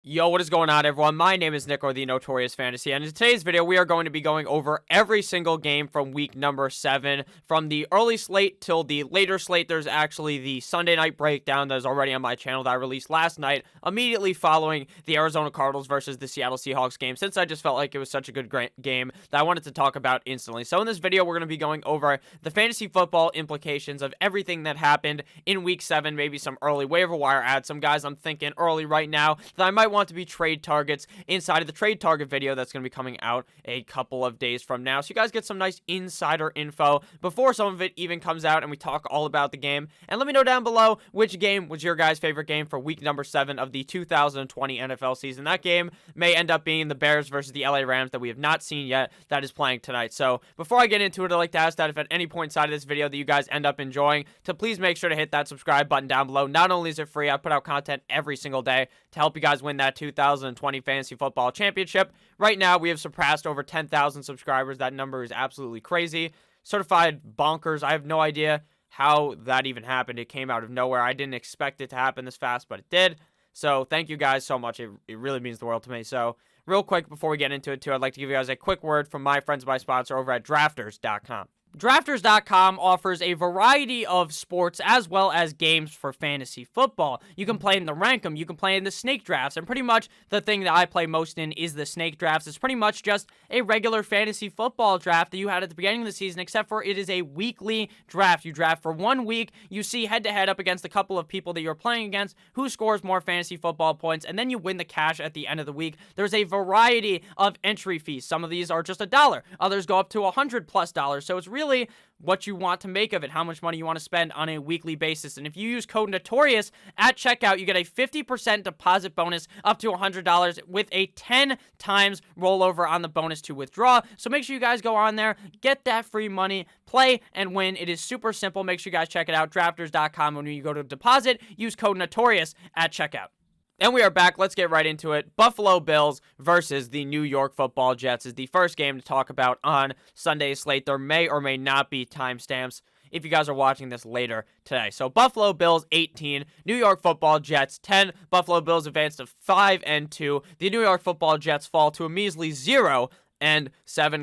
Yo, what is going on, everyone? My name is Nick, or the Notorious Fantasy, and in today's video, we are going to be going over every single game from week number 7. From the early slate till the later slate, there's actually the Sunday night breakdown that is already on my channel that I released last night, immediately following the Arizona Cardinals versus the Seattle Seahawks game, since I just felt like it was such a good game that I wanted to talk about instantly. So in this video, we're going to be going over the fantasy football implications of everything that happened in week 7, maybe some early waiver wire ads, some guys I'm thinking early right now that I might want to be trade targets inside of the trade target video that's going to be coming out a couple of days from now. So you guys get some nice insider info before some of it even comes out and we talk all about the game. And let me know down below which game was your guys' favorite game for week number 7 of the 2020 NFL season. That game may end up being the Bears versus the LA Rams that we have not seen yet that is playing tonight. So before I get into it, I'd like to ask that if at any point inside of this video that you guys end up enjoying, to please make sure to hit that subscribe button down below. Not only is it free, I put out content every single day to help you guys win that 2020 Fantasy Football Championship. Right now, we have surpassed over 10,000 subscribers. That number is absolutely crazy. Certified bonkers. I have no idea how that even happened. It came out of nowhere. I didn't expect it to happen this fast, but it did. So thank you guys so much. It really means the world to me. So real quick before we get into it too, I'd like to give you guys a quick word from my friends, my sponsor over at Drafters.com. Drafters.com offers a variety of sports as well as games for fantasy football. You can play in the Rankem, you can play in the snake drafts, and pretty much the thing that I play most in is the snake drafts. It's pretty much just a regular fantasy football draft that you had at the beginning of the season, except for it is a weekly draft. You draft for 1 week, you see head-to-head up against a couple of people that you're playing against, who scores more fantasy football points, and then you win the cash at the end of the week. There's a variety of entry fees. Some of these are just $1, others go up to $100+, so it's really what you want to make of it, how much money you want to spend on a weekly basis. And if you use code Notorious at checkout, you get a 50% deposit bonus up to $100 with a 10 times rollover on the bonus to withdraw. So make sure you guys go on there, get that free money, play and win. It is super simple. Make sure you guys check it out, drafters.com. When you go to deposit, use code Notorious at checkout. And we are back. Let's get right into it. Buffalo Bills versus the New York Football Jets is the first game to talk about on Sunday's slate. There may or may not be timestamps if you guys are watching this later today. So Buffalo Bills 18, New York Football Jets 10. Buffalo Bills advance to 5-2. The New York Football Jets fall to a measly 0-7.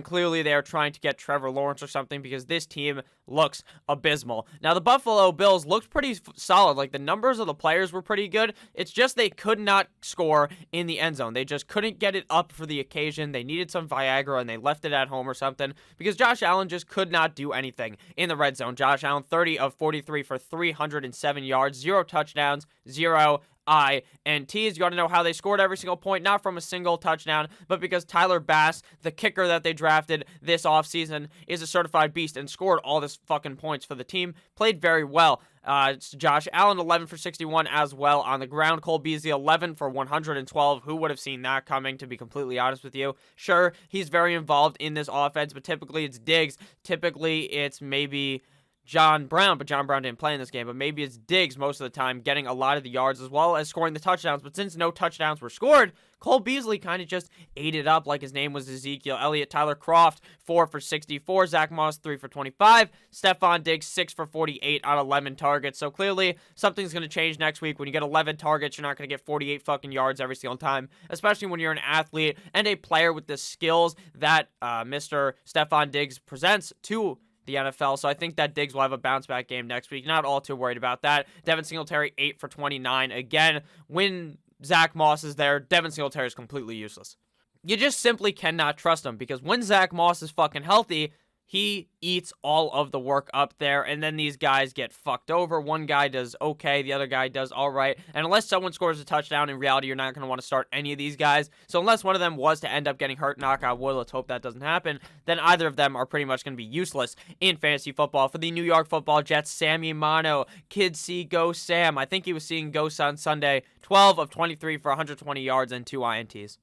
Clearly, they are trying to get Trevor Lawrence or something because this team looks abysmal. Now, the Buffalo Bills looked pretty solid. Like, the numbers of the players were pretty good. It's just they could not score in the end zone. They just couldn't get it up for the occasion. They needed some Viagra, and they left it at home or something because Josh Allen just could not do anything in the red zone. Josh Allen, 30 of 43 for 307 yards, 0 touchdowns, 0 INTs. You got to know how they scored every single point, not from a single touchdown, but because Tyler Bass, the kicker that they drafted this offseason, is a certified beast and scored all this fucking points for the team. Played very well. It's Josh Allen, 11 for 61 as well on the ground. Cole Beasley, 11 for 112. Who would have seen that coming, to be completely honest with you? Sure, he's very involved in this offense, but typically it's Diggs. Typically it's maybe John Brown, but John Brown didn't play in this game, but maybe it's Diggs most of the time getting a lot of the yards as well as scoring the touchdowns. But since no touchdowns were scored, Cole Beasley kind of just ate it up like his name was Ezekiel Elliott. Tyler Kroft, 4 for 64. Zach Moss, 3 for 25. Stephon Diggs, 6 for 48 on 11 targets. So clearly, something's going to change next week. When you get 11 targets, you're not going to get 48 fucking yards every single time, especially when you're an athlete and a player with the skills that Mr. Stephon Diggs presents to the NFL. So I think that Diggs will have a bounce back game next week. Not all too worried about that. Devin Singletary, 8 for 29. Again, when Zach Moss is there, Devin Singletary is completely useless. You just simply cannot trust him because when Zach Moss is fucking healthy, he eats all of the work up there, and then these guys get fucked over. One guy does okay, the other guy does all right, and unless someone scores a touchdown, in reality, you're not going to want to start any of these guys. So unless one of them was to end up getting hurt, knock on wood, let's hope that doesn't happen, then either of them are pretty much going to be useless in fantasy football. For the New York Football Jets, Sammy Mano, Kid C, Go Sam. I think he was seeing Ghosts on Sunday. 12 of 23 for 120 yards and 2 INTs.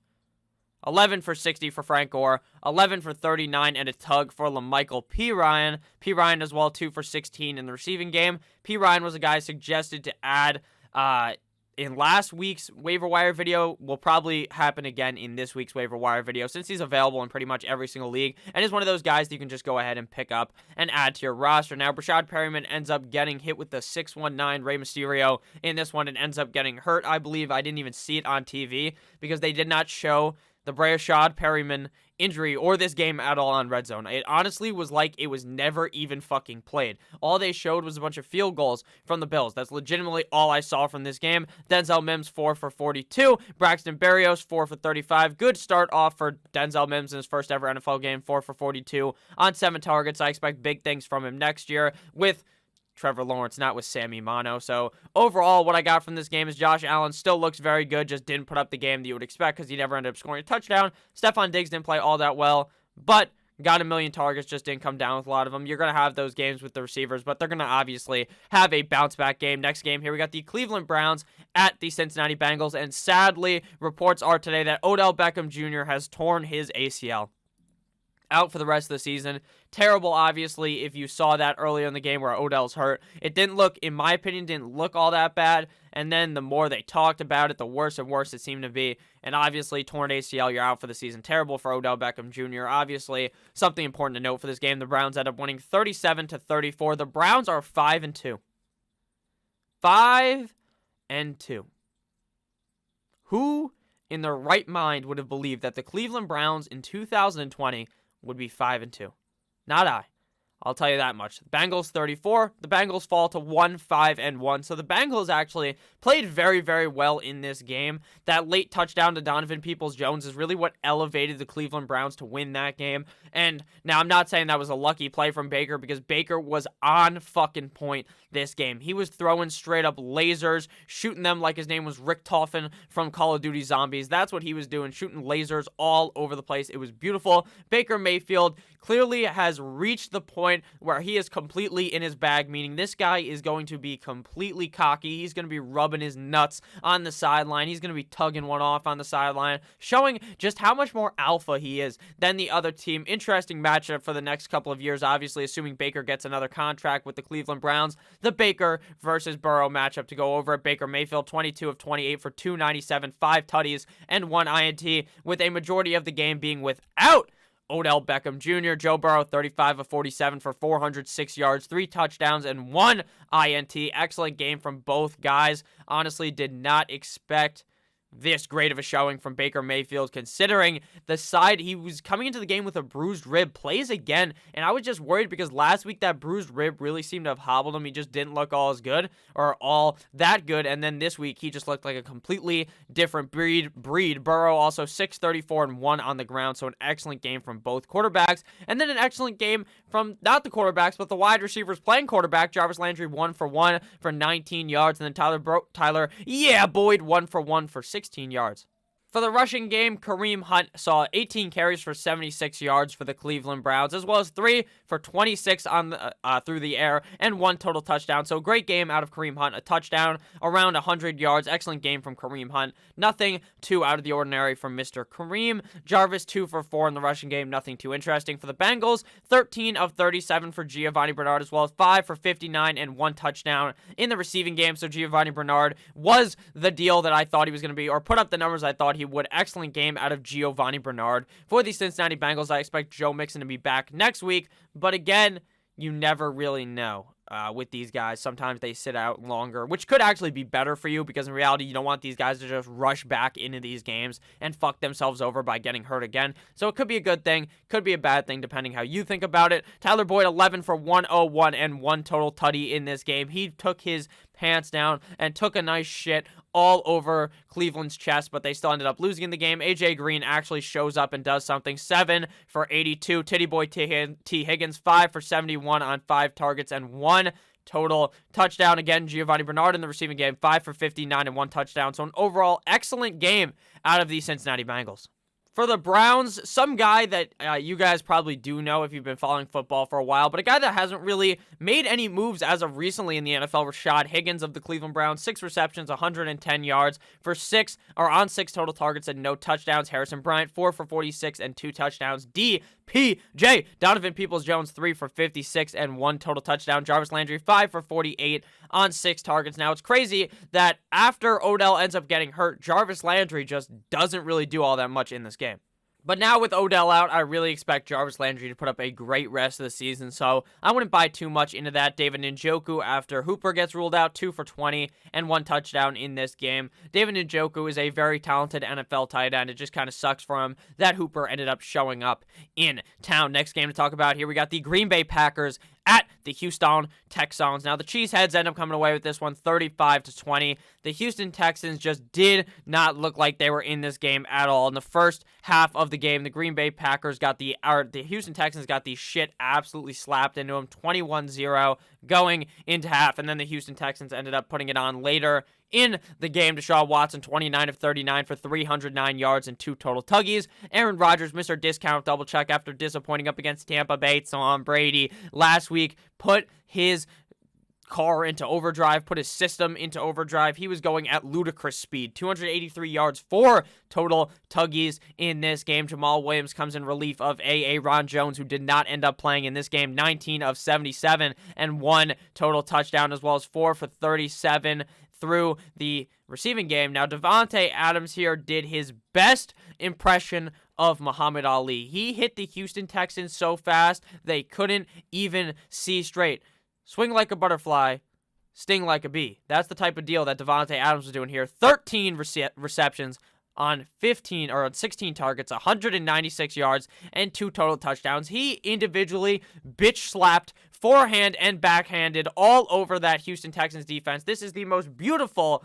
11 for 60 for Frank Gore, 11 for 39 and a tug for LaMichael P. Ryan. P. Ryan as well, 2 for 16 in the receiving game. P. Ryan was a guy suggested to add in last week's waiver wire video will probably happen again in this week's waiver wire video, since he's available in pretty much every single league and is one of those guys that you can just go ahead and pick up and add to your roster. Now, Brashad Perryman ends up getting hit with the 619 Rey Mysterio in this one and ends up getting hurt. I believe I didn't even see it on TV because they did not show the Brashad Perryman injury or this game at all on Red Zone. It honestly was like it was never even fucking played. All they showed was a bunch of field goals from the Bills. That's legitimately all I saw from this game. Denzel Mims 4 for 42. Braxton Berrios 4 for 35. Good start off for Denzel Mims in his first ever NFL game. 4 for 42 on 7 targets. I expect big things from him next year with Trevor Lawrence, not with Sammy Mano. So overall, what I got from this game is Josh Allen still looks very good, just didn't put up the game that you would expect because he never ended up scoring a touchdown. Stephon Diggs didn't play all that well, but got a million targets, just didn't come down with a lot of them. You're going to have those games with the receivers, but they're going to obviously have a bounce-back game. Next game here, we got the Cleveland Browns at the Cincinnati Bengals, and sadly, reports are today that Odell Beckham Jr. has torn his ACL. Out for the rest of the season. Terrible, obviously, if you saw that earlier in the game where Odell's hurt. It didn't look, in my opinion, didn't look all that bad. And then the more they talked about it, the worse and worse it seemed to be. And obviously, torn ACL, you're out for the season. Terrible for Odell Beckham Jr. Obviously, something important to note for this game. The Browns end up winning 37-34. The Browns are 5-2. 5-2. Who in their right mind would have believed that the Cleveland Browns in 2020 would be 5-2? Not I. I'll tell you that much. Bengals 34. The Bengals fall to 1-5-1. So the Bengals actually played very, very well in this game. That late touchdown to Donovan Peoples-Jones is really what elevated the Cleveland Browns to win that game. And now I'm not saying that was a lucky play from Baker because Baker was on fucking point this game. He was throwing straight up lasers, shooting them like his name was Rick Toffin from Call of Duty Zombies. That's what he was doing, shooting lasers all over the place. It was beautiful. Baker Mayfield clearly has reached the point where he is completely in his bag, meaning this guy is going to be completely cocky. He's going to be rubbing his nuts on the sideline. He's going to be tugging one off on the sideline, showing just how much more alpha he is than the other team. Interesting matchup for the next couple of years, obviously, assuming Baker gets another contract with the Cleveland Browns. The Baker versus Burrow matchup to go over. Baker Mayfield, 22 of 28 for 297, 5 tutties, and 1 INT, with a majority of the game being without Odell Beckham Jr. Joe Burrow, 35 of 47 for 406 yards, 3 touchdowns, and 1 INT. Excellent game from both guys. Honestly, did not expect this great of a showing from Baker Mayfield, considering the side he was coming into the game with a bruised rib, plays again, and I was just worried because last week that bruised rib really seemed to have hobbled him. He just didn't look all as good or all that good, and then this week he just looked like a completely different breed. Burrow also 634 and 1 on the ground, so an excellent game from both quarterbacks, and then an excellent game from not the quarterbacks but the wide receivers playing quarterback. Jarvis Landry 1 for 1 for 19 yards, and then Tyler Boyd 1 for 1 for 16 yards. For the rushing game, Kareem Hunt saw 18 carries for 76 yards for the Cleveland Browns, as well as 3 for 26 on through the air and 1 total touchdown. So great game out of Kareem Hunt, a touchdown, around 100 yards. Excellent game from Kareem Hunt. Nothing too out of the ordinary from Mr. Kareem. Jarvis 2 for 4 in the rushing game. Nothing too interesting for the Bengals. 13 of 37 for Giovanni Bernard, as well as 5 for 59 and 1 touchdown in the receiving game. So Giovanni Bernard was the deal that I thought he was going to be, or put up the numbers I thought he would. Excellent game out of Giovanni Bernard. For the Cincinnati Bengals, I expect Joe Mixon to be back next week, but again, you never really know. With these guys, sometimes they sit out longer, which could actually be better for you because in reality, you don't want these guys to just rush back into these games and fuck themselves over by getting hurt again. So it could be a good thing, could be a bad thing, depending how you think about it. Tyler Boyd, 11 for 101 and 1 total tutty in this game. He took his pants down and took a nice shit all over Cleveland's chest, but they still ended up losing in the game. AJ Green actually shows up and does something. 7 for 82. Titty Boy T. Higgins, 5 for 71 on 5 targets and 1 total touchdown. Again, Giovanni Bernard in the receiving game, 5 for 59 and 1 touchdown. So an overall excellent game out of the Cincinnati Bengals. For the Browns, some guy that you guys probably do know if you've been following football for a while, but a guy that hasn't really made any moves as of recently in the NFL, Rashad Higgins of the Cleveland Browns, 6 receptions, 110 yards for 6 total targets and no touchdowns. Harrison Bryant, 4 for 46 and 2 touchdowns. D. PJ. Donovan Peoples-Jones, 3 for 56 and 1 total touchdown. Jarvis Landry, 5 for 48 on 6 targets. Now, it's crazy that after Odell ends up getting hurt, Jarvis Landry just doesn't really do all that much in this game. But now with Odell out, I really expect Jarvis Landry to put up a great rest of the season, so I wouldn't buy too much into that. David Njoku, after Hooper gets ruled out, 2 for 20 and 1 touchdown in this game. David Njoku is a very talented NFL tight end. It just kind of sucks for him that Hooper ended up showing up in town. Next game to talk about here, we got the Green Bay Packers at the Houston Texans. Now, the Cheeseheads end up coming away with this one 35-20. The Houston Texans just did not look like they were in this game at all. In the first half of the game, the Green Bay Packers the Houston Texans got the shit absolutely slapped into them, 21-0 going into half, and then the Houston Texans ended up putting it on later in the game. Deshaun Watson, 29 of 39 for 309 yards and 2 total tuggies. Aaron Rodgers, Mr. Discount double check after disappointing up against Tampa Bay. Tom Brady last week put his car into overdrive, put his system into overdrive. He was going at ludicrous speed. 283 yards, 4 total tuggies in this game. Jamal Williams comes in relief of Ron Jones, who did not end up playing in this game. 19 of 77 and 1 total touchdown, as well as 4 for 37 through the receiving game. Now, Davante Adams here did his best impression of Muhammad Ali. He hit the Houston Texans so fast they couldn't even see straight. Swing like a butterfly, sting like a bee. That's the type of deal that Davante Adams was doing here. 13 receptions on 16 targets, 196 yards, and 2 total touchdowns. He individually bitch slapped, forehand and backhanded all over that Houston Texans defense. This is the most beautiful,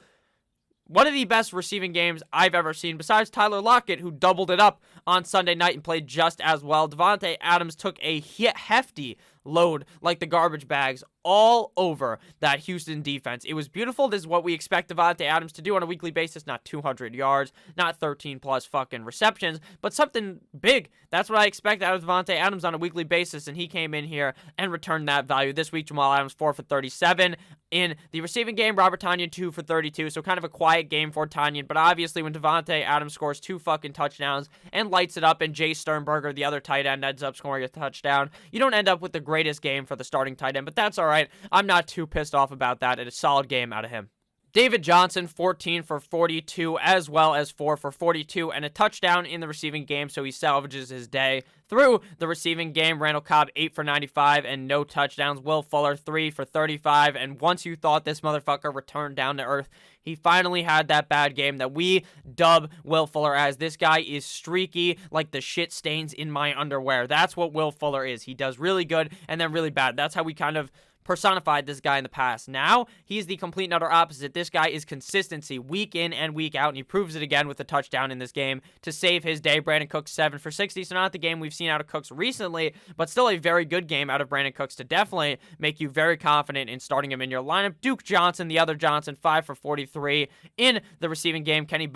one of the best receiving games I've ever seen, besides Tyler Lockett, who doubled it up on Sunday night and played just as well. Davante Adams took a hefty load like the garbage bags all over that Houston defense. It was beautiful. This is what we expect Davante Adams to do on a weekly basis. Not 200 yards, not 13 plus fucking receptions, but something big. That's what I expect out of Davante Adams on a weekly basis, and he came in here and returned that value. This week, Jamal Adams, 4 for 37. In the receiving game, Robert Tonyan, 2 for 32, so kind of a quiet game for Tonyan, but obviously when Davante Adams scores 2 fucking touchdowns and lights it up, and Jay Sternberger, the other tight end, ends up scoring a touchdown, you don't end up with the greatest game for the starting tight end, but that's all right. I'm not too pissed off about that. It's a solid game out of him. David Johnson, 14 for 42, as well as 4 for 42, and a touchdown in the receiving game, so he salvages his day through the receiving game. Randall Cobb, 8 for 95, and no touchdowns. Will Fuller, 3 for 35, and once you thought this motherfucker returned down to earth, he finally had that bad game that we dub Will Fuller as. This guy is streaky like the shit stains in my underwear. That's what Will Fuller is. He does really good and then really bad. That's how we kind of personified this guy in the past. Now, he's the complete and utter opposite. This guy is consistency week in and week out, and he proves it again with a touchdown in this game to save his day. Brandon Cooks, 7 for 60, so not the game we've seen out of Cooks recently, but still a very good game out of Brandon Cooks to definitely make you very confident in starting him in your lineup. Duke Johnson, the other Johnson, 5 for 43 in the receiving game. Kenny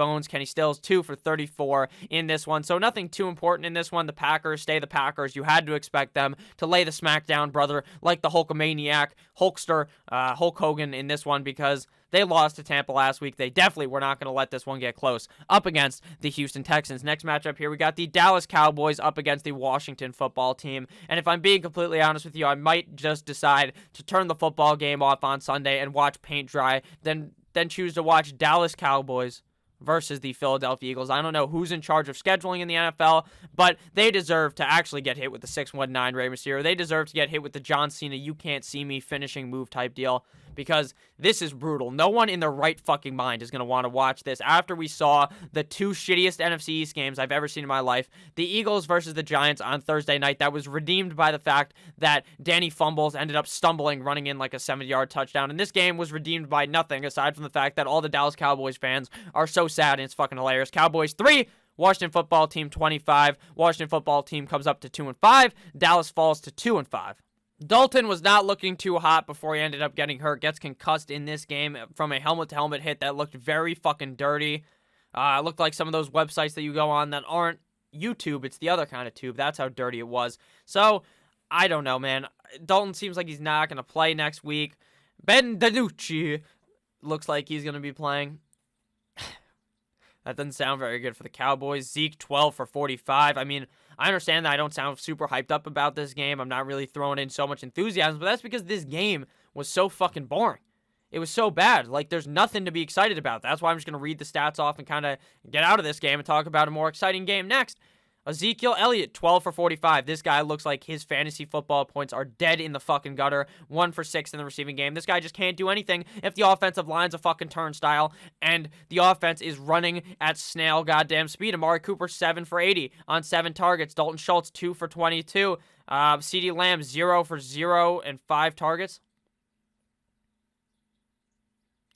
Stills, 2 for 34 in this one, so nothing too important in this one. The Packers stay the Packers. You had to expect them to lay the smackdown, brother, like the Hulkamaniac, Hulkster, Hulk Hogan in this one, because they lost to Tampa last week. They definitely were not going to let this one get close up against the Houston Texans. Next matchup here, we got the Dallas Cowboys up against the Washington football team. And if I'm being completely honest with you, I might just decide to turn the football game off on Sunday and watch paint dry, then choose to watch Dallas Cowboys versus the Philadelphia Eagles. I don't know who's in charge of scheduling in the NFL, but they deserve to actually get hit with the 619 Rey Mysterio. They deserve to get hit with the John Cena, you can't see me finishing move type deal, because this is brutal. No one in their right fucking mind is going to want to watch this after we saw the 2 shittiest NFC East games I've ever seen in my life. The Eagles versus the Giants on Thursday night, that was redeemed by the fact that Danny Fumbles ended up stumbling, running in like a 70-yard touchdown, and this game was redeemed by nothing aside from the fact that all the Dallas Cowboys fans are so sad, and it's fucking hilarious. Cowboys 3, Washington football team 25. Washington football team comes up to 2-5. Dallas falls to 2-5. Dalton was not looking too hot before he ended up getting hurt. Gets concussed in this game from a helmet-to-helmet hit that looked very fucking dirty. It looked like some of those websites that you go on that aren't YouTube. It's the other kind of tube. That's how dirty it was. So, I don't know, man. Dalton seems like he's not going to play next week. Ben DiNucci looks like he's going to be playing. That doesn't sound very good for the Cowboys. Zeke, 12 for 45. I mean, I understand that I don't sound super hyped up about this game. I'm not really throwing in so much enthusiasm, but that's because this game was so fucking boring. It was so bad. Like, there's nothing to be excited about. That's why I'm just going to read the stats off and kind of get out of this game and talk about a more exciting game next. Ezekiel Elliott, 12 for 45. This guy looks like his fantasy football points are dead in the fucking gutter. 1 for 6 in the receiving game. This guy just can't do anything if the offensive line's a fucking turnstile and the offense is running at snail goddamn speed. Amari Cooper, 7 for 80 on 7 targets. Dalton Schultz, 2 for 22. CeeDee Lamb, 0 for 0 and 5 targets.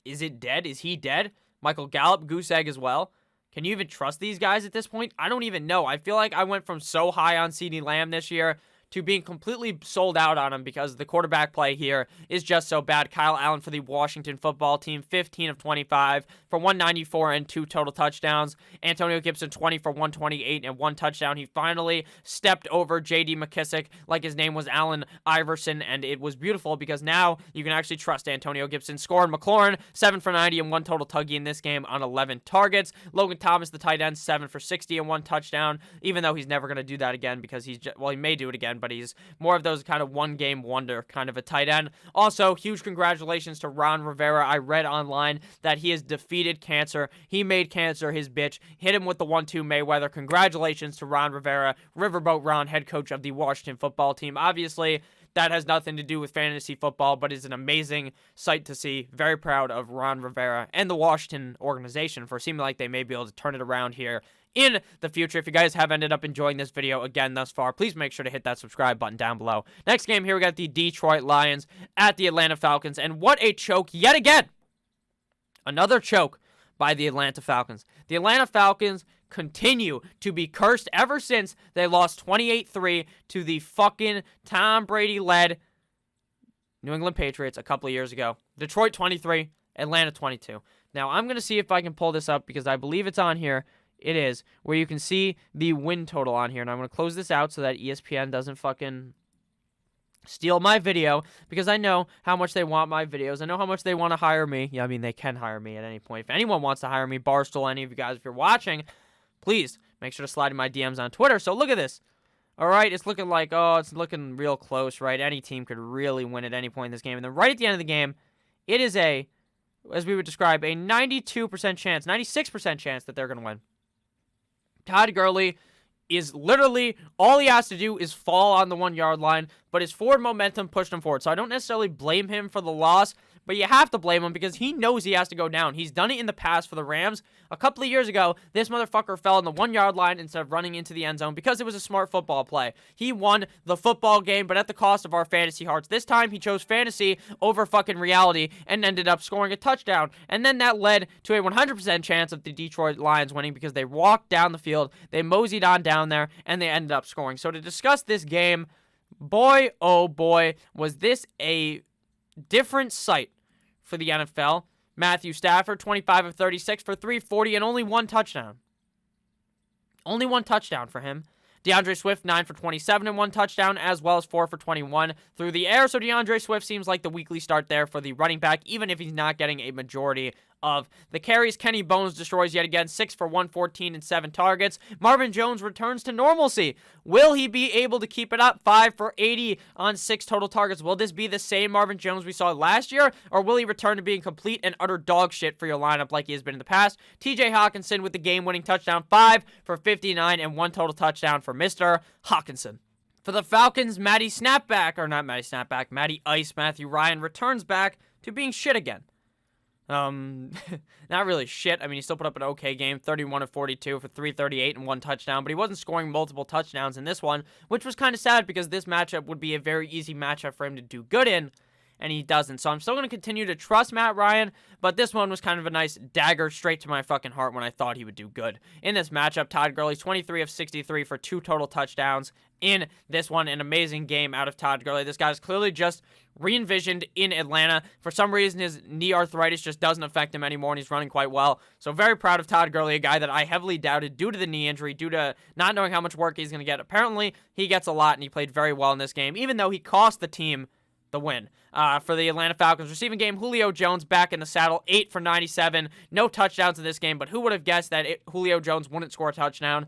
Is it dead? Is he dead? Michael Gallup, goose egg as well. Can you even trust these guys at this point? I don't even know. I feel like I went from so high on CeeDee Lamb this year to being completely sold out on him because the quarterback play here is just so bad. Kyle Allen for the Washington football team, 15 of 25 for 194 and 2 total touchdowns. Antonio Gibson, 20 for 128 and 1 touchdown. He finally stepped over J.D. McKissick like his name was Allen Iverson, and it was beautiful because now you can actually trust Antonio Gibson. Scoring McLaurin, 7 for 90 and 1 total tuggy in this game on 11 targets. Logan Thomas, the tight end, 7 for 60 and 1 touchdown, even though he's never going to do that again because he may do it again, but he's more of those kind of one-game wonder kind of a tight end. Also, huge congratulations to Ron Rivera. I read online that he has defeated cancer. He made cancer his bitch. Hit him with the 1-2 Mayweather. Congratulations to Ron Rivera, Riverboat Ron, head coach of the Washington football team. Obviously, that has nothing to do with fantasy football, but is an amazing sight to see. Very proud of Ron Rivera and the Washington organization for seeming like they may be able to turn it around here in the future. If you guys have ended up enjoying this video again thus far, please make sure to hit that subscribe button down below. Next game here, we got the Detroit Lions at the Atlanta Falcons, and what a choke yet again. Another choke by the Atlanta Falcons. The Atlanta Falcons continue to be cursed ever since they lost 28-3 to the fucking Tom Brady-led New England Patriots a couple of years ago. Detroit 23, Atlanta 22. Now, I'm going to see if I can pull this up because I believe it's on here. It is, where you can see the win total on here. And I'm going to close this out so that ESPN doesn't fucking steal my video, because I know how much they want my videos. I know how much they want to hire me. Yeah, I mean, they can hire me at any point. If anyone wants to hire me, Barstool, any of you guys, if you're watching, please make sure to slide in my DMs on Twitter. So look at this. All right, it's looking like, it's looking real close, right? Any team could really win at any point in this game. And then right at the end of the game, it is as we would describe, a 92% chance, 96% chance that they're going to win. Todd Gurley is literally, all he has to do is fall on the 1-yard line, but his forward momentum pushed him forward. So I don't necessarily blame him for the loss, but you have to blame him because he knows he has to go down. He's done it in the past for the Rams. A couple of years ago, this motherfucker fell on the 1-yard line instead of running into the end zone because it was a smart football play. He won the football game, but at the cost of our fantasy hearts. This time, he chose fantasy over fucking reality and ended up scoring a touchdown. And then that led to a 100% chance of the Detroit Lions winning because they walked down the field, they moseyed on down there, and they ended up scoring. So to discuss this game, boy, oh boy, was this a different sight for the NFL. Matthew Stafford, 25 of 36 for 340 and only 1 touchdown. Only 1 touchdown for him. DeAndre Swift, 9 for 27 and 1 touchdown, as well as 4 for 21 through the air. So DeAndre Swift seems like the weekly start there for the running back, even if he's not getting a majority of the carries. Kenny Bones destroys yet again, 6 for 114 and 7 targets. Marvin Jones returns to normalcy. Will he be able to keep it up? 5 for 80 on 6 total targets. Will this be the same Marvin Jones we saw last year, or will he return to being complete and utter dog shit for your lineup like he has been in the past? TJ Hawkinson with the game-winning touchdown, 5 for 59 and 1 total touchdown for Mr. Hawkinson. For the Falcons, Matty Ice Matthew Ryan returns back to being shit again. Not really shit. I mean, he still put up an okay game, 31 of 42 for 338 and 1 touchdown, but he wasn't scoring multiple touchdowns in this one, which was kind of sad because this matchup would be a very easy matchup for him to do good in, and he doesn't. So I'm still going to continue to trust Matt Ryan, but this one was kind of a nice dagger straight to my fucking heart when I thought he would do good. In this matchup, Todd Gurley, 23 of 63 for 2 total touchdowns. In this one, an amazing game out of Todd Gurley. This guy's clearly just re-envisioned in Atlanta. For some reason, his knee arthritis just doesn't affect him anymore, and he's running quite well. So very proud of Todd Gurley, a guy that I heavily doubted due to the knee injury, due to not knowing how much work he's going to get. Apparently, he gets a lot, and he played very well in this game, even though he cost the team the win. For the Atlanta Falcons receiving game, Julio Jones back in the saddle, 8 for 97. No touchdowns in this game, but who would have guessed that Julio Jones wouldn't score a touchdown?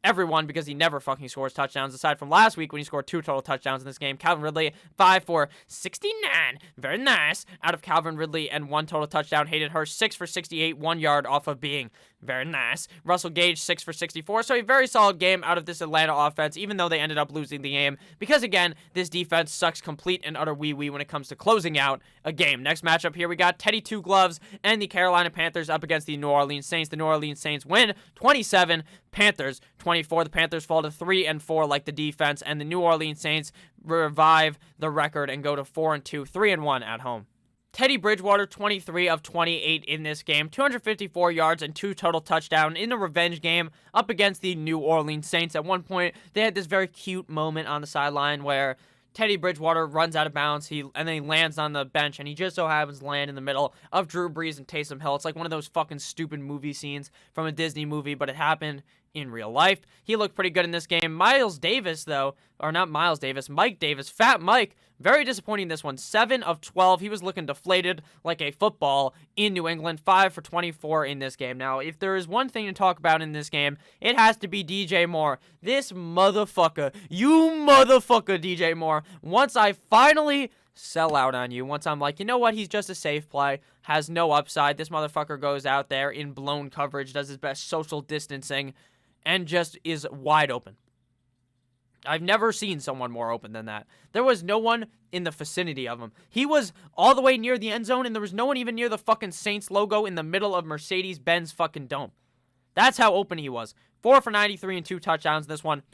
Everyone, because he never fucking scores touchdowns, aside from last week when he scored 2 total touchdowns in this game. Calvin Ridley, 5 for 69. Very nice. Out of Calvin Ridley and 1 total touchdown. Hayden Hurst, 6 for 68, 1 yard off of being very nice. Russell Gage, 6 for 64. So a very solid game out of this Atlanta offense, even though they ended up losing the game. Because, again, this defense sucks complete and utter wee-wee when it comes to closing out a game. Next matchup here, we got Teddy Two Gloves and the Carolina Panthers up against the New Orleans Saints. The New Orleans Saints win 27, Panthers 24. The Panthers fall to 3-4 like the defense, and the New Orleans Saints revive the record and go to 4-2, 3-1 at home. Teddy Bridgewater, 23 of 28 in this game, 254 yards and 2 total touchdowns in a revenge game up against the New Orleans Saints. At one point, they had this very cute moment on the sideline where Teddy Bridgewater runs out of bounds, and then he lands on the bench, and he just so happens to land in the middle of Drew Brees and Taysom Hill. It's like one of those fucking stupid movie scenes from a Disney movie, but it happened in real life. He looked pretty good in this game. Mike Davis, Fat Mike, very disappointing in this one. 7 of 12. He was looking deflated like a football in New England. 5 for 24 in this game. Now, if there is one thing to talk about in this game, it has to be DJ Moore. This motherfucker. You motherfucker, DJ Moore. Once I finally sell out on you, once I'm like, you know what, he's just a safe play, has no upside. This motherfucker goes out there in blown coverage, does his best social distancing, and just is wide open. I've never seen someone more open than that. There was no one in the vicinity of him. He was all the way near the end zone, and there was no one even near the fucking Saints logo in the middle of Mercedes-Benz fucking dome. That's how open he was. 4 for 93 and 2 touchdowns in this one.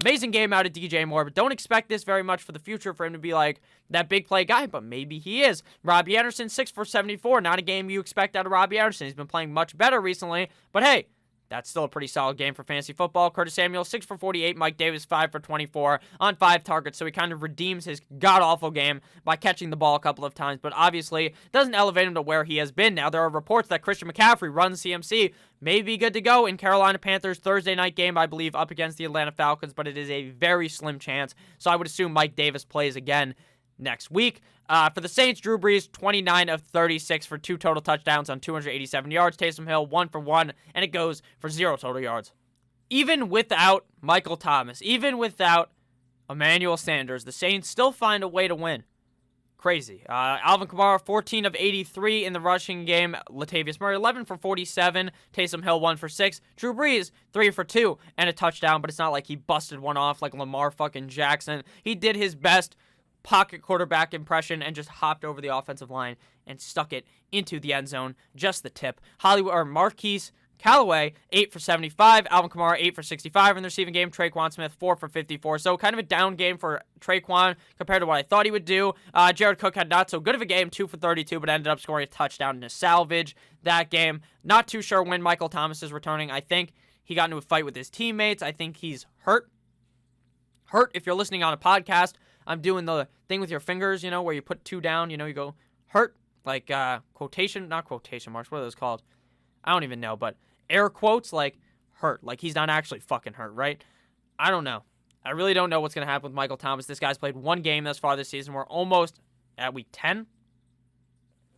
Amazing game out of DJ Moore, but don't expect this very much for the future for him to be like that big play guy, but maybe he is. Robbie Anderson, 6 for 74. Not a game you expect out of Robbie Anderson. He's been playing much better recently, but hey, that's still a pretty solid game for fantasy football. Curtis Samuel, 6 for 48. Mike Davis, 5 for 24 on 5 targets. So he kind of redeems his god-awful game by catching the ball a couple of times, but obviously doesn't elevate him to where he has been. Now, there are reports that Christian McCaffrey runs CMC, may be good to go in Carolina Panthers Thursday night game, I believe, up against the Atlanta Falcons, but it is a very slim chance. So I would assume Mike Davis plays again next week. For the Saints, Drew Brees, 29 of 36 for 2 total touchdowns on 287 yards. Taysom Hill, 1 for 1, and it goes for 0 total yards. Even without Michael Thomas, even without Emmanuel Sanders, the Saints still find a way to win. Crazy. Alvin Kamara, 14 of 83 in the rushing game. Latavius Murray, 11 for 47. Taysom Hill, 1 for 6. Drew Brees, 3 for 2 and a touchdown, but it's not like he busted one off like Lamar fucking Jackson. He did his best pocket quarterback impression and just hopped over the offensive line and stuck it into the end zone. Just the tip. Marquise Callaway, 8 for 75. Alvin Kamara, 8 for 65 in the receiving game. Traquan Smith, 4 for 54. So kind of a down game for Traquan compared to what I thought he would do. Jared Cook had not so good of a game, 2 for 32, but ended up scoring a touchdown to salvage that game. Not too sure when Michael Thomas is returning. I think he got into a fight with his teammates. I think he's hurt. If you're listening on a podcast, I'm doing the thing with your fingers, where you put 2 down, you go, hurt, like not quotation marks, what are those called? I don't even know, but air quotes, like, hurt, like he's not actually fucking hurt, right? I don't know. I really don't know what's going to happen with Michael Thomas. This guy's played 1 game thus far this season. We're almost at week 10.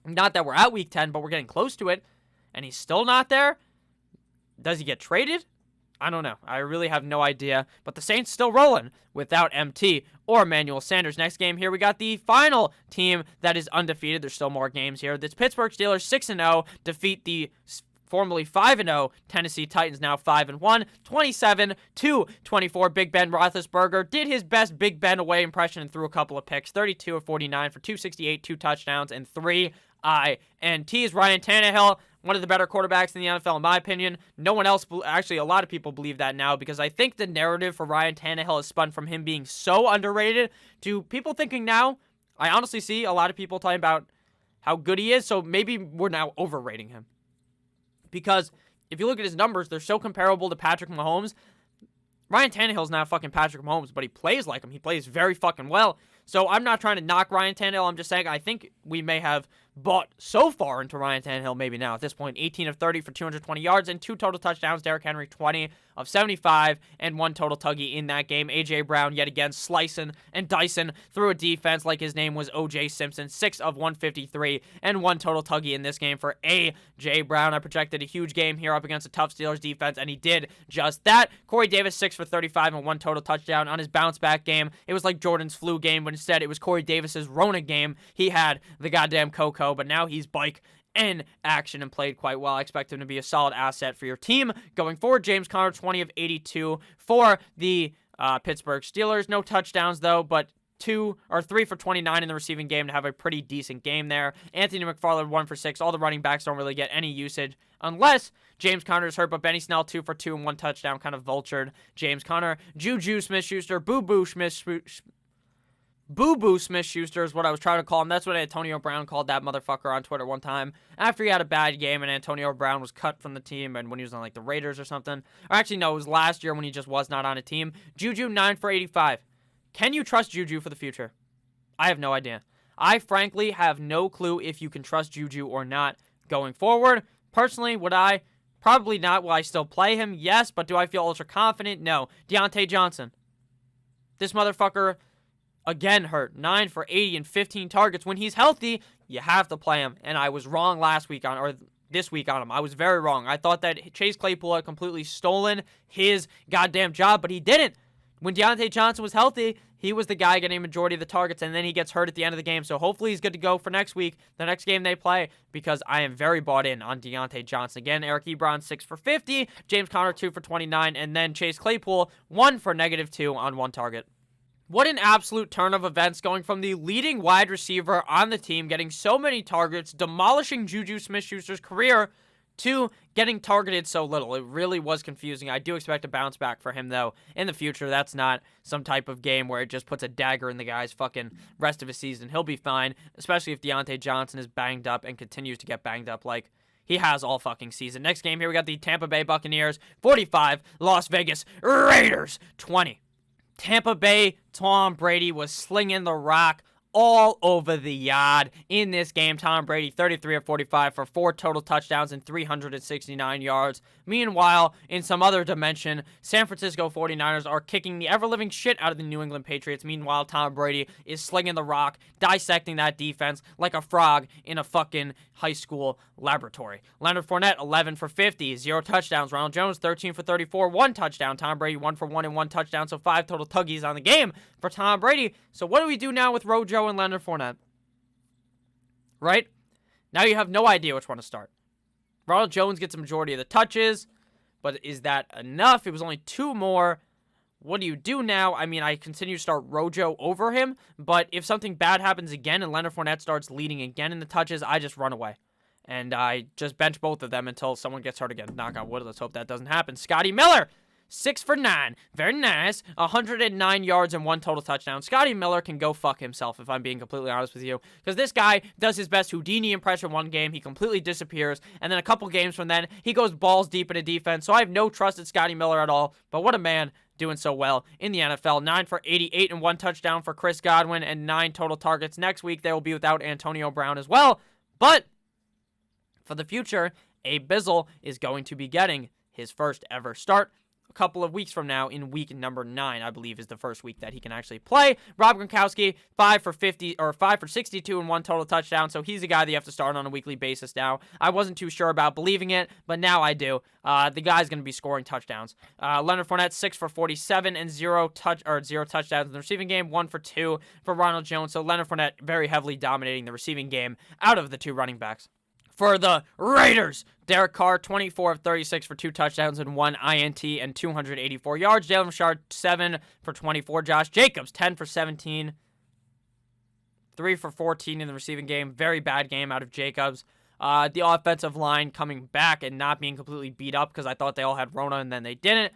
Not that we're at week 10, but we're getting close to it, and he's still not there. Does he get traded? I don't know. I really have no idea. But the Saints still rolling without MT or Emmanuel Sanders. Next game here, we got the final team that is undefeated. There's still more games here. This Pittsburgh Steelers 6-0 defeat the formerly 5-0 Tennessee Titans, now 5-1, 27-24. Big Ben Roethlisberger did his best Big Ben away impression and threw a couple of picks. 32 of 49 for 268, 2 touchdowns, and 3 INTs. Ryan Tannehill, one of the better quarterbacks in the NFL, in my opinion. No one else, actually, a lot of people believe that now because I think the narrative for Ryan Tannehill has spun from him being so underrated to people thinking now. I honestly see a lot of people talking about how good he is, so maybe we're now overrating him. Because if you look at his numbers, they're so comparable to Patrick Mahomes. Ryan Tannehill's not fucking Patrick Mahomes, but he plays like him. He plays very fucking well. So I'm not trying to knock Ryan Tannehill. I'm just saying I think we may have bought so far into Ryan Tannehill, maybe now at this point. 18 of 30 for 220 yards and 2 total touchdowns. Derrick Henry 20 of 75 and 1 total tuggy in that game. A.J. Brown yet again slicing and dicing through a defense like his name was O.J. Simpson. 6 of 153 and 1 total tuggy in this game for A.J. Brown. I projected a huge game here up against a tough Steelers defense, and he did just that. Corey Davis 6 for 35 and 1 total touchdown on his bounce back game. It was like Jordan's flu game, but instead it was Corey Davis's Rona game. He had the goddamn cocoa, but now he's bike in action and played quite well. I expect him to be a solid asset for your team going forward. James Conner 20 of 82 for the Pittsburgh Steelers. No touchdowns though, but 3 for 29 in the receiving game to have a pretty decent game there. Anthony McFarland 1 for 6. All the running backs don't really get any usage unless James Conner is hurt, but Benny Snell 2 for 2 and 1 touchdown, kind of vultured James Conner. Juju Smith-Schuster, Boo-Boo Smith-Schuster is what I was trying to call him. That's what Antonio Brown called that motherfucker on Twitter one time after he had a bad game and Antonio Brown was cut from the team and when he was on like the Raiders or something. Or actually, no, it was last year when he just was not on a team. Juju 9 for 85. Can you trust Juju for the future? I have no idea. I frankly have no clue if you can trust Juju or not going forward. Personally, would I? Probably not. Will I still play him? Yes, but do I feel ultra confident? No. Deontay Johnson. This motherfucker again hurt. 9 for 80 and 15 targets. When he's healthy, you have to play him. And I was wrong this week on him. I was very wrong. I thought that Chase Claypool had completely stolen his goddamn job, but he didn't. When Deontay Johnson was healthy, he was the guy getting a majority of the targets, and then he gets hurt at the end of the game. So hopefully he's good to go for next week, the next game they play, because I am very bought in on Deontay Johnson. Again, Eric Ebron 6 for 50, James Conner 2 for 29, and then Chase Claypool 1 for -2 on 1 target. What an absolute turn of events, going from the leading wide receiver on the team, getting so many targets, demolishing Juju Smith-Schuster's career, to getting targeted so little. It really was confusing. I do expect a bounce back for him, though, in the future. That's not some type of game where it just puts a dagger in the guy's fucking rest of his season. He'll be fine, especially if Deontay Johnson is banged up and continues to get banged up like he has all fucking season. Next game here, we got the Tampa Bay Buccaneers 45, Las Vegas Raiders 20. Tampa Bay, Tom Brady was slinging the rock all over the yard in this game. Tom Brady, 33 of 45 for 4 total touchdowns and 369 yards. Meanwhile, in some other dimension, San Francisco 49ers are kicking the ever-living shit out of the New England Patriots. Meanwhile, Tom Brady is slinging the rock, dissecting that defense like a frog in a fucking high school laboratory. Leonard Fournette, 11 for 50, 0 touchdowns. Ronald Jones, 13 for 34, 1 touchdown. Tom Brady, 1 for 1 and 1 touchdown, so 5 total tuggies on the game for Tom Brady. So what do we do now with Rojo and Leonard Fournette? Right? Now you have no idea which one to start. Ronald Jones gets the majority of the touches, but is that enough? It was only 2 more. What do you do now? I mean, I continue to start Rojo over him, but if something bad happens again and Leonard Fournette starts leading again in the touches, I just run away. And I just bench both of them until someone gets hurt again. Knock on wood. Let's hope that doesn't happen. Scotty Miller, 6 for 9. Very nice. 109 yards and 1 total touchdown. Scotty Miller can go fuck himself, if I'm being completely honest with you. Because this guy does his best Houdini impression one game. He completely disappears. And then a couple games from then, he goes balls deep into defense. So I have no trust in Scotty Miller at all. But what a man, doing so well in the NFL. 9 for 88 and 1 touchdown for Chris Godwin and 9 total targets. Next week, they will be without Antonio Brown as well. But for the future, Abe Bizzle is going to be getting his first ever start a couple of weeks from now in week number 9, I believe, is the first week that he can actually play. Rob Gronkowski, 5 for 62 and 1 total touchdown. So he's a guy that you have to start on a weekly basis now. I wasn't too sure about believing it, but now I do. The guy's going to be scoring touchdowns. Leonard Fournette, 6 for 47 and 0 touchdowns in the receiving game. 1 for 2 for Ronald Jones. So Leonard Fournette very heavily dominating the receiving game out of the 2 running backs. For the Raiders, Derek Carr, 24 of 36 for 2 touchdowns and 1 INT and 284 yards. Jalen Richard, 7 for 24. Josh Jacobs, 10 for 17. 3 for 14 in the receiving game. Very bad game out of Jacobs. The offensive line coming back and not being completely beat up because I thought they all had Rona and then they didn't.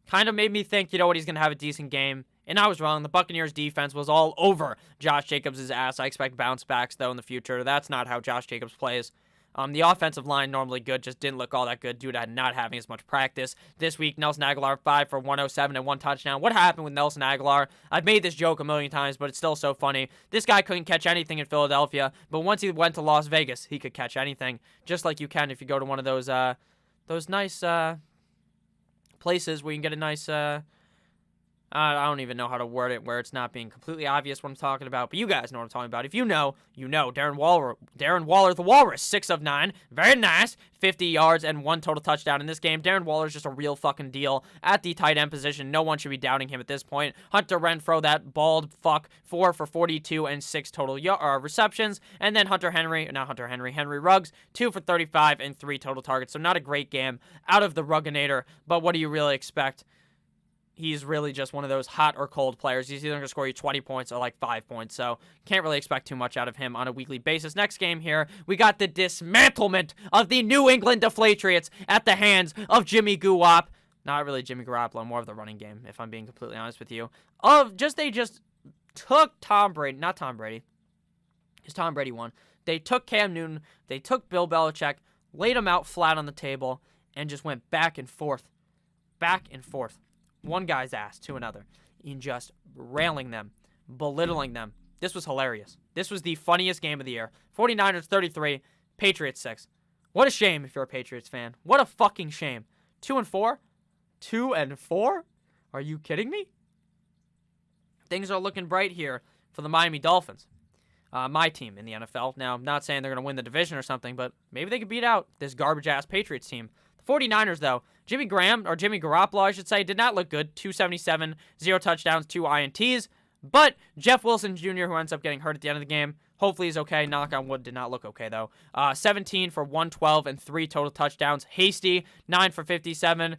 Kind of made me think, you know what, he's going to have a decent game. And I was wrong. The Buccaneers defense was all over Josh Jacobs' ass. I expect bounce backs, though, in the future. That's not how Josh Jacobs plays. The offensive line normally good, just didn't look all that good due to not having as much practice. This week, Nelson Aguilar 5 for 107 and 1 touchdown. What happened with Nelson Aguilar? I've made this joke a million times, but it's still so funny. This guy couldn't catch anything in Philadelphia, but once he went to Las Vegas, he could catch anything, just like you can if you go to one of those nice places where you can get a nice I don't even know how to word it where it's not being completely obvious what I'm talking about, but you guys know what I'm talking about. If you know, you know. Darren Waller, the Walrus, 6 of 9. Very nice. 50 yards and 1 total touchdown in this game. Darren Waller's just a real fucking deal at the tight end position. No one should be doubting him at this point. Hunter Renfrow, that bald fuck, 4 for 42 and 6 total receptions. And then Henry Ruggs, 2 for 35 and 3 total targets. So not a great game out of the Rugginator, but what do you really expect? He's really just one of those hot or cold players. He's either going to score you 20 points or like 5 points, so can't really expect too much out of him on a weekly basis. Next game here, we got the dismantlement of the New England Deflatriots at the hands of Jimmy Garoppolo. Not really Jimmy Garoppolo, more of the running game, if I'm being completely honest with you. They just took Tom Brady, not Tom Brady, because Tom Brady won. They took Cam Newton, they took Bill Belichick, laid him out flat on the table, and just went back and forth. One guy's ass to another, in just railing them, belittling them. This was hilarious. This was the funniest game of the year. 49ers 33, Patriots 6. What a shame if you're a Patriots fan. What a fucking shame. 2-4? 2-4? Are you kidding me? Things are looking bright here for the Miami Dolphins. My team in the NFL. Now, I'm not saying they're going to win the division or something, but maybe they could beat out this garbage-ass Patriots team. 49ers, though, Jimmy Garoppolo, I should say, did not look good. 277, 0 touchdowns, 2 INTs. But Jeff Wilson Jr., who ends up getting hurt at the end of the game, hopefully he's okay. Knock on wood, did not look okay, though. 17 for 112 and 3 total touchdowns. Hasty, 9 for 57.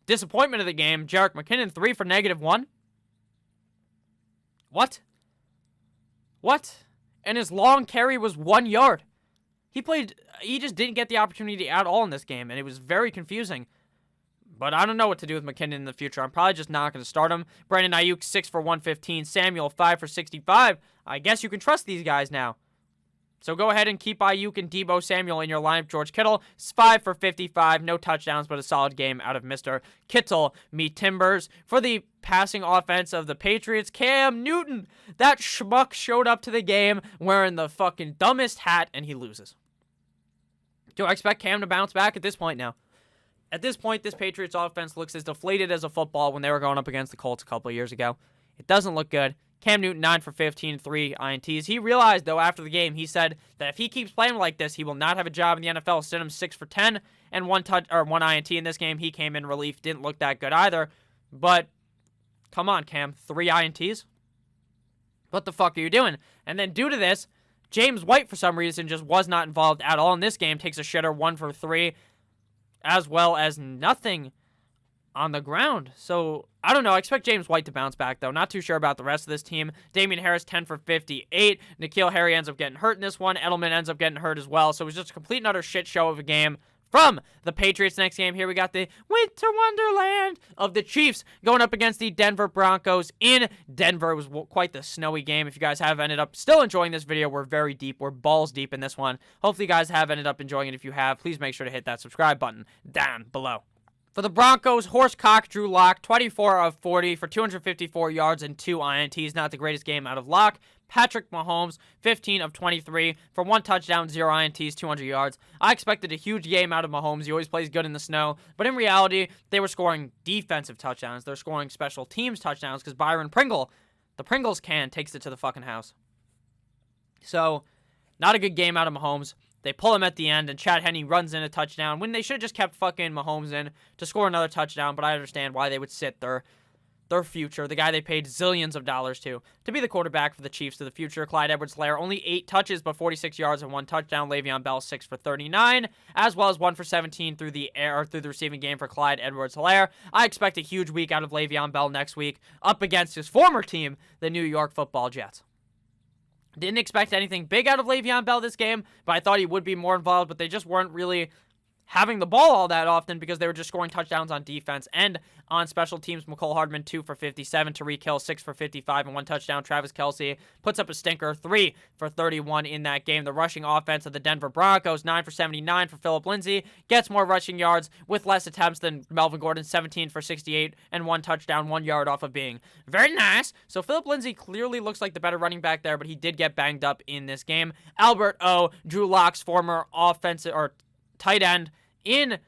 Disappointment of the game, Jerick McKinnon, 3 for -1. What? And his long carry was 1 yard. He just didn't get the opportunity at all in this game, and it was very confusing. But I don't know what to do with McKinnon in the future. I'm probably just not going to start him. Brandon Ayuk, 6 for 115. Samuel, 5 for 65. I guess you can trust these guys now. So go ahead and keep Ayuk and Deebo Samuel in your lineup. George Kittle, 5 for 55. No touchdowns, but a solid game out of Mr. Kittle. Me Timbers. For the passing offense of the Patriots, Cam Newton. That schmuck showed up to the game wearing the fucking dumbest hat, and he loses. Do I expect Cam to bounce back at this point now? At this point, this Patriots offense looks as deflated as a football when they were going up against the Colts a couple of years ago. It doesn't look good. Cam Newton, 9 for 15, 3 INTs. He realized, though, after the game, he said that if he keeps playing like this, he will not have a job in the NFL. Sent him 6 for 10 and 1 INT in this game. He came in relief. Didn't look that good either. But, come on, Cam. 3 INTs? What the fuck are you doing? And then due to this, James White, for some reason, just was not involved at all in this game. Takes a shitter, 1 for 3, as well as nothing on the ground. So, I don't know. I expect James White to bounce back, though. Not too sure about the rest of this team. Damian Harris, 10 for 58. N'Keal Harry ends up getting hurt in this one. Edelman ends up getting hurt as well. So, it was just a complete and utter shit show of a game from the Patriots. Next game here, we got the winter wonderland of the Chiefs going up against the Denver Broncos in Denver. It was quite the snowy game. If you guys have ended up still enjoying this video, we're very deep. We're balls deep in this one. Hopefully you guys have ended up enjoying it. If you have, please make sure to hit that subscribe button down below. For the Broncos, Horsecock Drew Lock, 24 of 40 for 254 yards and 2 INTs. Not the greatest game out of Lock. Patrick Mahomes, 15 of 23 for 1 touchdown, 0 INTs, 200 yards. I expected a huge game out of Mahomes. He always plays good in the snow. But in reality, they were scoring defensive touchdowns. They're scoring special teams touchdowns because Byron Pringle, the Pringles can, takes it to the fucking house. So, not a good game out of Mahomes. They pull him at the end, and Chad Henne runs in a touchdown when they should have just kept fucking Mahomes in to score another touchdown, but I understand why they would sit their future, the guy they paid zillions of dollars to be the quarterback for the Chiefs of the future. Clyde Edwards-Helaire, only 8 touches, but 46 yards and 1 touchdown. Le'Veon Bell, 6 for 39, as well as 1 for 17 through the receiving game for Clyde Edwards-Helaire. I expect a huge week out of Le'Veon Bell next week up against his former team, the New York Football Jets. Didn't expect anything big out of Le'Veon Bell this game, but I thought he would be more involved, but they just weren't really having the ball all that often because they were just scoring touchdowns on defense and on special teams. Mecole Hardman 2 for 57, Tyreek Hill 6 for 55 and 1 touchdown. Travis Kelce puts up a stinker, 3 for 31 in that game. The rushing offense of the Denver Broncos 9 for 79 for Phillip Lindsay, gets more rushing yards with less attempts than Melvin Gordon, 17 for 68 and 1 touchdown, 1 yard off of being very nice. So Phillip Lindsay clearly looks like the better running back there, but he did get banged up in this game. Albert O, Drew Lock's former offensive or tight end in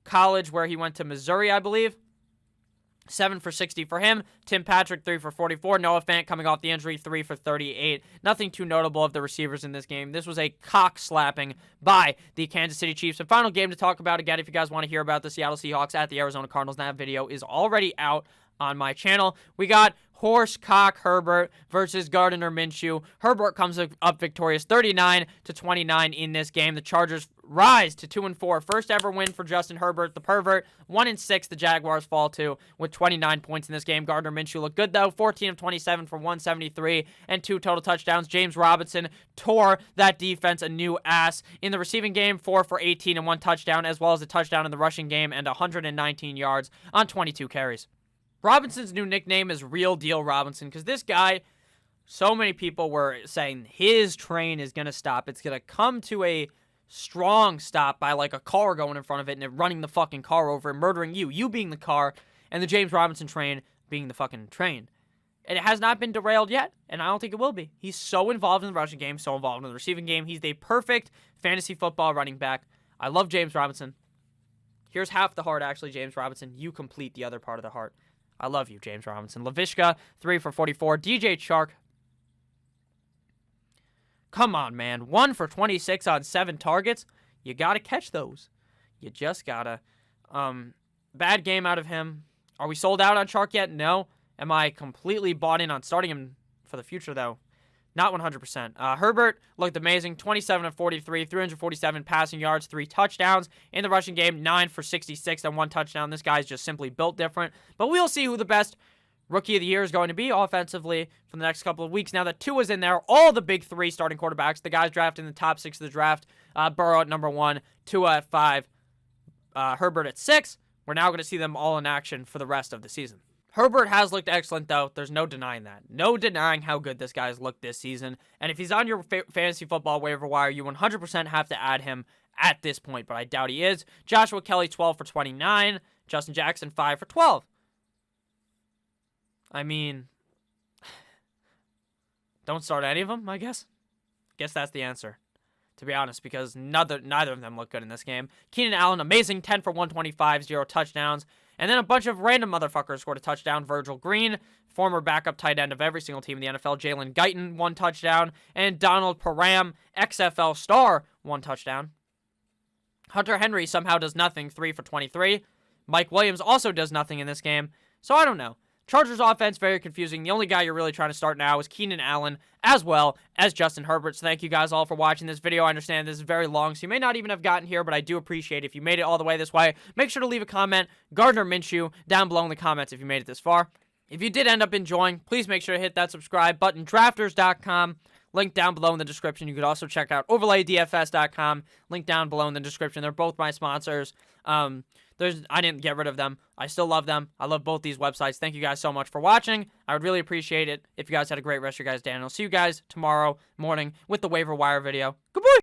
college, where he went to Missouri, I believe. 7 for 60 for him. Tim Patrick, 3 for 44. Noah Fant coming off the injury, 3 for 38. Nothing too notable of the receivers in this game. This was a cock-slapping by the Kansas City Chiefs. And final game to talk about, again, if you guys want to hear about the Seattle Seahawks at the Arizona Cardinals, that video is already out on my channel. We got Horsecock Herbert versus Gardner Minshew. Herbert comes up victorious 39-29 in this game. The Chargers rise to 2-4. First ever win for Justin Herbert, the pervert. 1-6 the Jaguars fall to with 29 points in this game. Gardner Minshew looked good though. 14 of 27 for 173 and 2 total touchdowns. James Robinson tore that defense a new ass. In the receiving game, 4 for 18 and 1 touchdown, as well as a touchdown in the rushing game and 119 yards on 22 carries. Robinson's new nickname is Real Deal Robinson because this guy, so many people were saying his train is going to stop. It's going to come to a strong stop by like a car going in front of it and it running the fucking car over and murdering you being the car, and the James Robinson train being the fucking train. And it has not been derailed yet, and I don't think it will be. He's so involved in the rushing game, so involved in the receiving game. He's the perfect fantasy football running back. I love James Robinson. Here's half the heart, actually, James Robinson. You complete the other part of the heart. I love you, James Robinson. Laviska, 3 for 44. DJ Chark. Come on, man. 1 for 26 on 7 targets. You got to catch those. You just got to. Bad game out of him. Are we sold out on Chark yet? No. Am I completely bought in on starting him for the future, though? Not 100%. Herbert looked amazing. 27 of 43, 347 passing yards, 3 touchdowns. In the rushing game, 9 for 66 and 1 touchdown. This guy's just simply built different. But we'll see who the best rookie of the year is going to be offensively for the next couple of weeks. Now that Tua's in there, all the big 3 starting quarterbacks, the guys drafted in the top 6 of the draft, Burrow at number 1, Tua at 5, Herbert at 6. We're now going to see them all in action for the rest of the season. Herbert has looked excellent, though. There's no denying that. No denying how good this guy's looked this season. And if he's on your fantasy football waiver wire, you 100% have to add him at this point, but I doubt he is. Joshua Kelly, 12 for 29. Justin Jackson, 5 for 12. I mean, don't start any of them, I guess. Guess that's the answer, to be honest, because neither of them look good in this game. Keenan Allen, amazing, 10 for 125, 0 touchdowns. And then a bunch of random motherfuckers scored a touchdown. Virgil Green, former backup tight end of every single team in the NFL. Jalen Guyton, 1 touchdown. And Donald Parham, XFL star, 1 touchdown. Hunter Henry somehow does nothing, 3 for 23. Mike Williams also does nothing in this game. So I don't know. Chargers offense, very confusing. The only guy you're really trying to start now is Keenan Allen, as well as Justin Herbert. So thank you guys all for watching this video. I understand this is very long, so you may not even have gotten here, but I do appreciate it if you made it all the way this way. Make sure to leave a comment, Gardner Minshew, down below in the comments if you made it this far. If you did end up enjoying, please make sure to hit that subscribe button. Drafters.com, link down below in the description. You could also check out OverlayDFS.com, link down below in the description. They're both my sponsors. I didn't get rid of them. I still love them. I love both these websites. Thank you guys so much for watching. I would really appreciate it if you guys had a great rest of your guys' day. And I'll see you guys tomorrow morning with the waiver wire video. Goodbye.